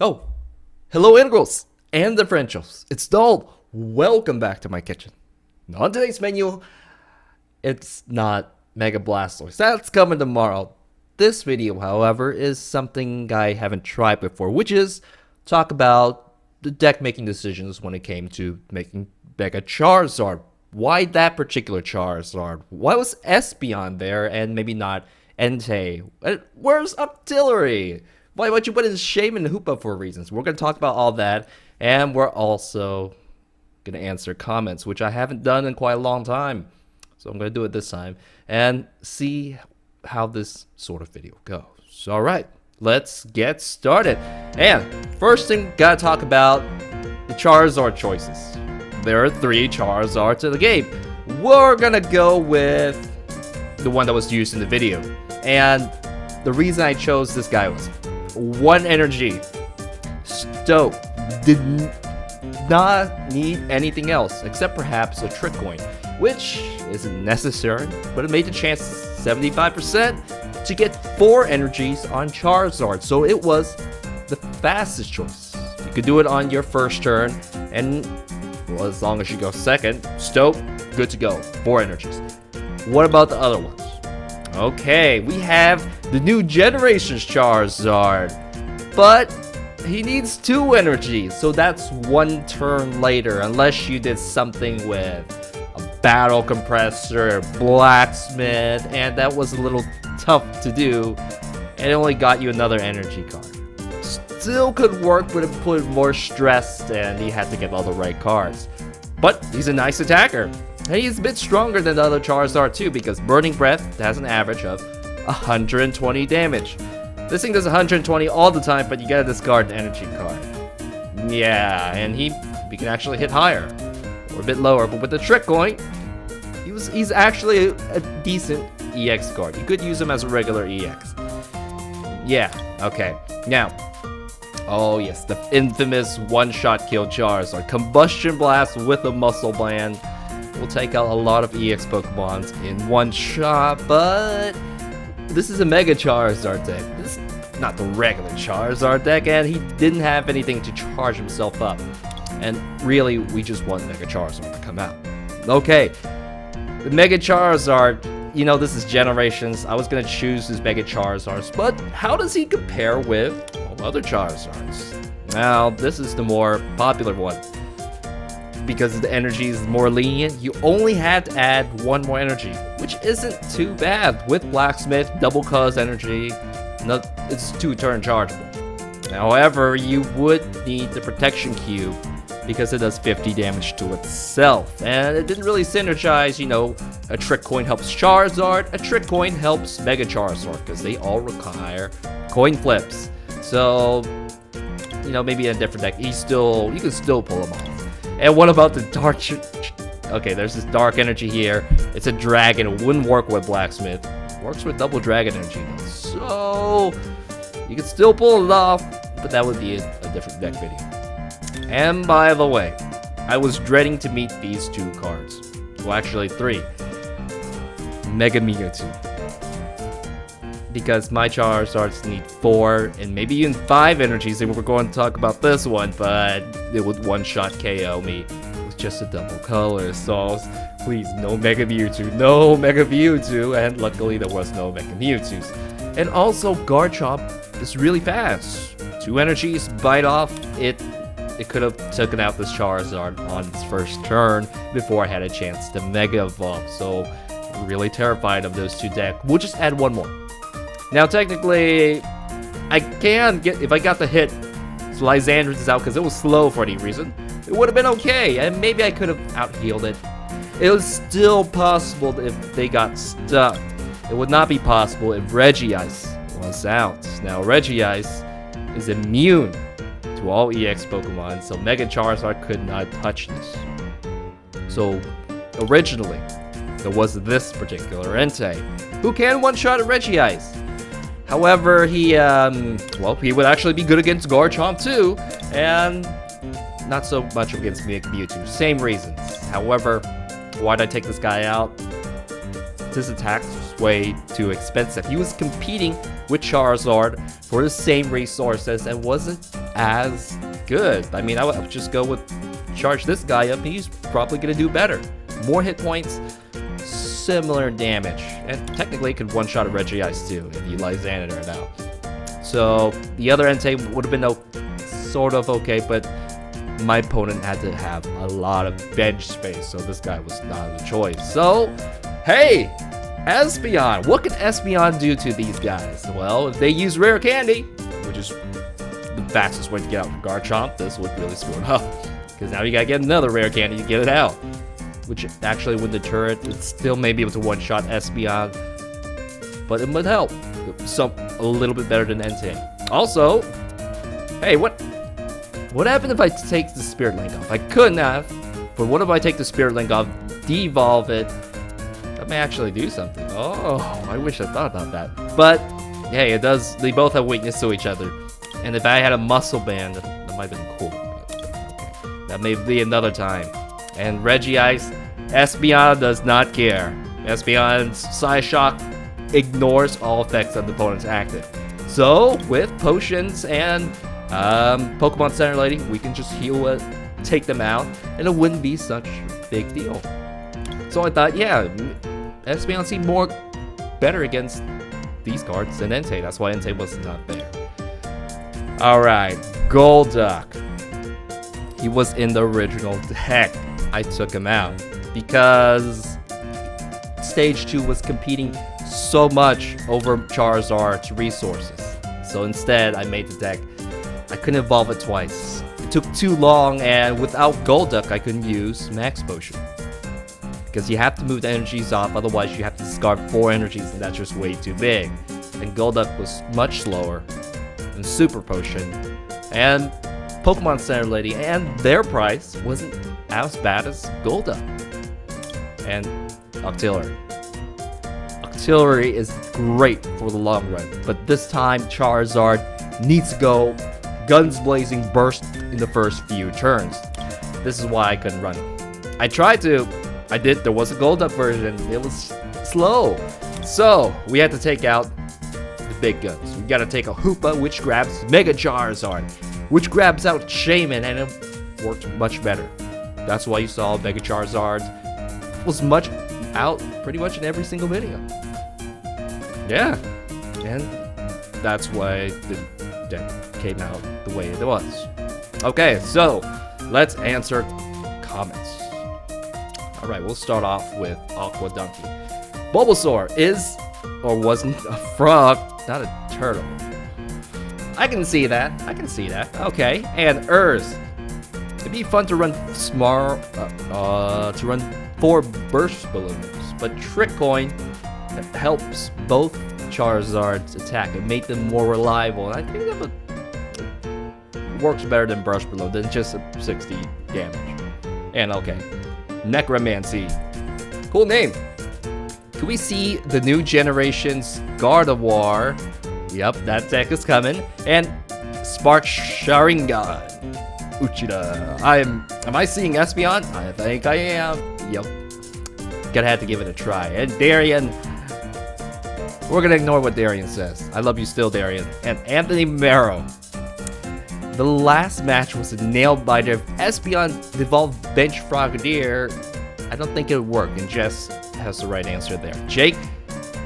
Oh, hello integrals and differentials. It's Dull. Welcome back to my kitchen. On today's menu, it's not Mega Blastoise. That's coming tomorrow. This video, however, is something I haven't tried before, which is talk about the deck making decisions when it came to making Mega Charizard. Why that particular Charizard? Why was Espeon there and maybe not Entei? Where's Octillery? Why would you put in Shaman and Hoopa for reasons? We're going to talk about all that, and we're also going to answer comments, which I haven't done in quite a long time. So I'm going to do it this time and see how this sort of video goes. All right, let's get started. And first thing, got to talk about the Charizard choices. There are 3 Charizards in the game. We're going to go with the one that was used in the video. And the reason I chose this guy was 1 energy. Stoke did not need anything else except perhaps a trick coin, which isn't necessary, but it made the chance 75% to get 4 energies on Charizard. So it was the fastest choice. You could do it on your first turn, and well, as long as you go second, Stoke, good to go. 4 energies. What about the other ones? Okay, we have the new generation's Charizard, but he needs 2 energies, so that's 1 turn later, unless you did something with a battle compressor, blacksmith, and that was a little tough to do, and it only got you another energy card. Still could work, but it put more stress, and he had to get all the right cards. But he's a nice attacker. And he's a bit stronger than the other Charizard too, because Burning Breath has an average of 120 damage. This thing does 120 all the time, but you gotta discard the energy card. Yeah, and he can actually hit higher, or a bit lower, but with the Trick Coin, he's actually a decent EX card. You could use him as a regular EX. Yeah, okay. Now, oh yes, the infamous one-shot kill Charizard. Combustion Blast with a Muscle Band will take out a lot of EX Pokemons in one shot, but this is a Mega Charizard deck. This is not the regular Charizard deck, and he didn't have anything to charge himself up. And really, we just want Mega Charizard to come out. Okay, the Mega Charizard, you know, this is Generations. I was going to choose his Mega Charizards, but how does he compare with all other Charizards? Now, this is the more popular one. Because the energy is more lenient, you only have to add 1 more energy, which isn't too bad. With Blacksmith, double cause energy, it's 2-turn chargeable. However, you would need the Protection Cube because it does 50 damage to itself. And it didn't really synergize, you know, a Trick Coin helps Charizard, a Trick Coin helps Mega Charizard, because they all require coin flips. So, you know, maybe in a different deck, you can still pull them off. And what about the dark... Okay, there's this dark energy here. It's a dragon. It wouldn't work with Blacksmith. It works with double dragon energy, though. So, you can still pull it off, but that would be a different deck video. And by the way, I was dreading to meet these 2 cards. Well, actually 3. Mega Mewtwo. Because my Charizards need 4 and maybe even 5 energies, and we're going to talk about this one, but it would one-shot KO me with just a double color. So please, no Mega Mewtwo, no Mega Mewtwo, and luckily there was no Mega Mewtwo's. And also, Garchomp is really fast. 2 energies, bite off. It could have taken out this Charizard on its first turn before I had a chance to Mega Evolve. So I'm really terrified of those 2 decks. We'll just add 1 more. Now, technically, I can get, if I got the hit, so Lysandre's is out because it was slow for any reason, it would have been okay, and maybe I could have out-healed it. It was still possible if they got stuck. It would not be possible if Regice was out. Now, Regice is immune to all EX Pokemon, so Mega Charizard could not touch this. So, originally, there was this particular Entei, who can one-shot a Regice. However, he would actually be good against Garchomp too, and not so much against Mewtwo. Same reasons. However, why did I take this guy out? His attack was way too expensive. He was competing with Charizard for the same resources and wasn't as good. I mean, I would just go with charge this guy up. He's probably going to do better. More hit points, similar damage. And technically, it could one-shot a Regice too if you let Xanatar out. So the other Entei would have been sort of okay, but my opponent had to have a lot of bench space, so this guy was not a choice. So, hey, Espeon. What can Espeon do to these guys? Well, if they use Rare Candy, which is the fastest way to get out from Garchomp, this would really screw it up. Because now you gotta get another Rare Candy to get it out. Which actually, with the turret, it still may be able to one-shot Espeon, but it would help. A little bit better than Entei. Also, hey, what happened if I take the Spirit Link off? I couldn't have, but what if I take the Spirit Link off, de-evolve it? That may actually do something. Oh, I wish I thought about that. But, hey, it does. They both have weakness to each other. And if I had a Muscle Band, that might have been cool. But, okay. That may be another time. And Regice, Espeon does not care. Espeon's Psyshock ignores all effects of the opponent's active. So, with potions and Pokemon Center Lady, we can just heal it, take them out, and it wouldn't be such a big deal. So I thought, yeah, Espeon seemed more better against these cards than Entei. That's why Entei was not there. Alright, Golduck. He was in the original deck. I took him out because Stage 2 was competing so much over Charizard's resources. So instead, I made the deck. I couldn't evolve it twice. It took too long, and without Golduck, I couldn't use Max Potion. Because you have to move the energies off, otherwise you have to discard 4 energies, and that's just way too big. And Golduck was much slower than Super Potion. And Pokemon Center Lady and their price wasn't as bad as Golduck. And Octillery. Octillery is great for the long run, but this time Charizard needs to go guns blazing burst in the first few turns. This is why I couldn't run it. I tried to. I did. There was a Golduck version. It was slow. So we had to take out the big guns. We gotta take a Hoopa, which grabs Mega Charizard, which grabs out Shaman, and it worked much better. That's why you saw Mega Charizard was out pretty much in every single video. Yeah, and that's why the deck came out the way it was. Okay, so let's answer comments. Alright, we'll start off with Aqua Donkey. Bulbasaur is, or wasn't, a frog, not a turtle. I can see that. Okay, and Urs. It'd be fun to run to run 4 burst balloons, but Trick Coin helps both Charizard's attack and make them more reliable. And I think that works better than Burst Balloon than just a 60 damage. And okay, Necromancy. Cool name. Can we see the new generation's Gardevoir? Yep, that deck is coming. And Spark Sharingan. Uchida. Am I seeing Espeon? I think I am. Yep. Gonna have to give it a try. And Darien. We're gonna ignore what Darien says. I love you still, Darien. And Anthony Marrow. The last match was a nail biter. If Espeon evolved Bench Frogadier, I don't think it would work. And Jess has the right answer there. Jake,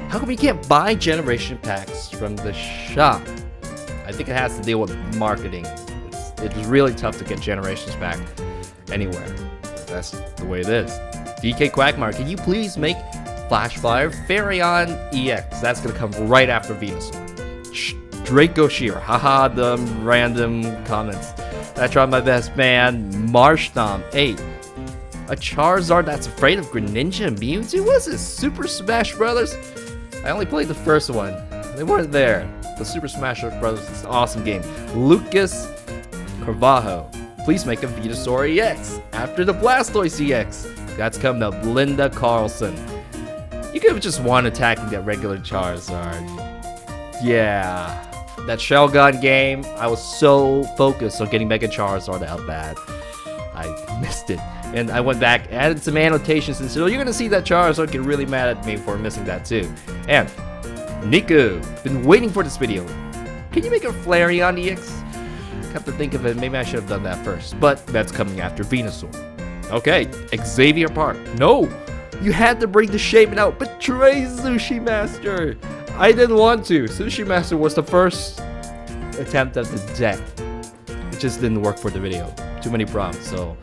how come we can't buy generation packs from the shop? I think it has to deal with marketing. It was really tough to get generations back anywhere. That's the way it is. DK Quagmire, can you please make Flashfire Faireon EX? That's gonna come right after Venusaur. Draco Shear, haha, the random comments. I tried my best, man. Marshtomp 8. A Charizard that's afraid of Greninja and Mewtwo? What is this, Super Smash Brothers? I only played the first one. They weren't there. The Super Smash Brothers is an awesome game. Lucas Carvajo, please make a Venusaur EX after the Blastoise EX. That's coming up. Linda Carlson. You could have just won attacking that regular Charizard. Yeah. That Shell Gun game, I was so focused on getting Mega Charizard out that I missed it. And I went back, added some annotations, and said, oh, you're going to see that Charizard get really mad at me for missing that too. And Niku, been waiting for this video. Can you make a Flareon EX? come to think of it, maybe I should have done that first. But that's coming after Venusaur. Okay, Xavier Park. No! You had to bring the Shaman out. Betray Sushi Master! I didn't want to. Sushi Master was the first attempt at the deck. It just didn't work for the video. Too many problems, so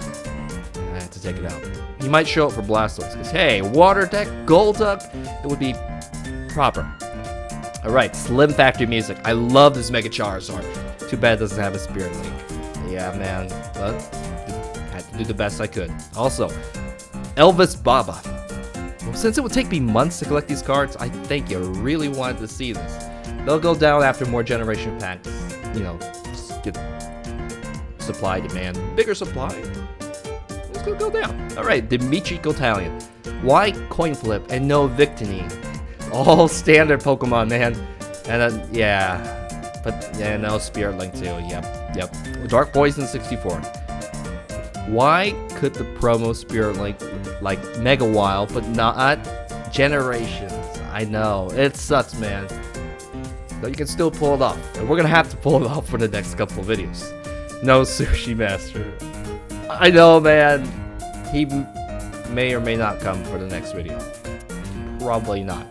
I had to take it out. He might show up for Blastoise, because hey, Water Deck, Golduck, it would be proper. Alright, Slim Factory Music. I love this Mega Charizard. Too bad it doesn't have a Spirit Link. Yeah, man, but I had to do the best I could. Also, Elvis Baba. Well, since it would take me months to collect these cards, I think you really wanted to see this. They'll go down after more generation packs, you know, just get supply, demand, bigger supply. It's gonna go down. Alright, Dimitri Gotalion. Why Coin Flip and no Victini? All standard Pokemon, man. And then, yeah. But, yeah, no Spirit Link too. Yep. Dark Poison 64. Why could the promo Spirit Link like Mega Wild, but not Generations? I know. It sucks, man. But you can still pull it off. And we're gonna have to pull it off for the next couple of videos. No Sushi Master. I know, man. He may or may not come for the next video. Probably not.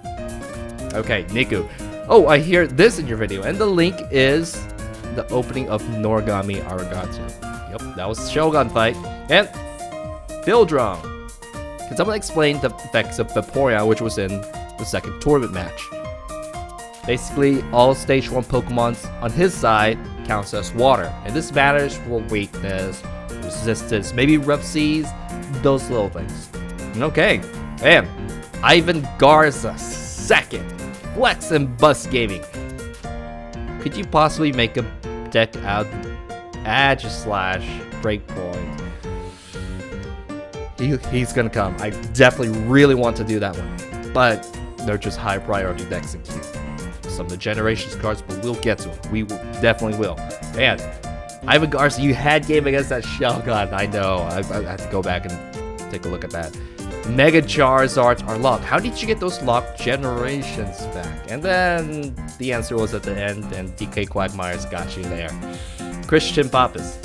Okay, Niku. Oh, I hear this in your video, and the link is the opening of Noragami Arigato. Yep, that was the Shogun fight. And Phildrum. Can someone explain the effects of Vaporeon, which was in the second tournament match? Basically, all Stage 1 Pokemons on his side counts as water, and this matters for weakness, resistance, maybe rough seas, those little things. Okay, and Ivan Garza, second, Flex and Bus Gaming. Could you possibly make a deck out of Edge/Breakpoint? He's gonna come. I definitely really want to do that one, but they're just high priority decks in queue. Some of the Generations cards, but we'll get to them. We definitely will. Man, Ivan Garza, you had game against that Shogun. I know. I have to go back and take a look at that. Mega Charizards are locked. How did you get those locked Generations back? And then the answer was at the end, and DK Quagmire's got you there. Christian Pappas.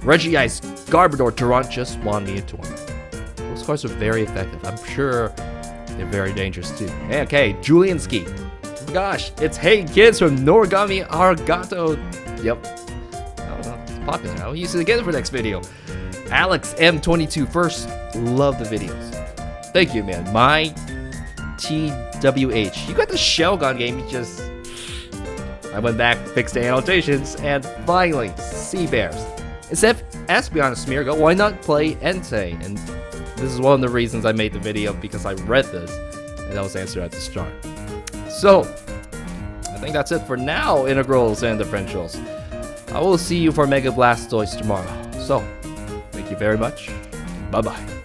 Regice, Garbodor, Durant just won me a tournament. Those cards are very effective. I'm sure they're very dangerous too. Okay, Julian Ski. Gosh, it's Hey Kids from Noragami Arigato. Yep. Oh, it's popular. I'll use it again for next video. Alex M22. First, love the videos. Thank you, man. My TWH. You got the Shogun game. You just... I went back, fixed the annotations, and finally, Sea Bears. Instead of Espeon and Smeargle, why not play Entei? And this is one of the reasons I made the video, because I read this, and that was the answer at the start. So, I think that's it for now, Integrals and Differentials. I will see you for Mega Blastoise tomorrow. So, thank you very much. Bye-bye.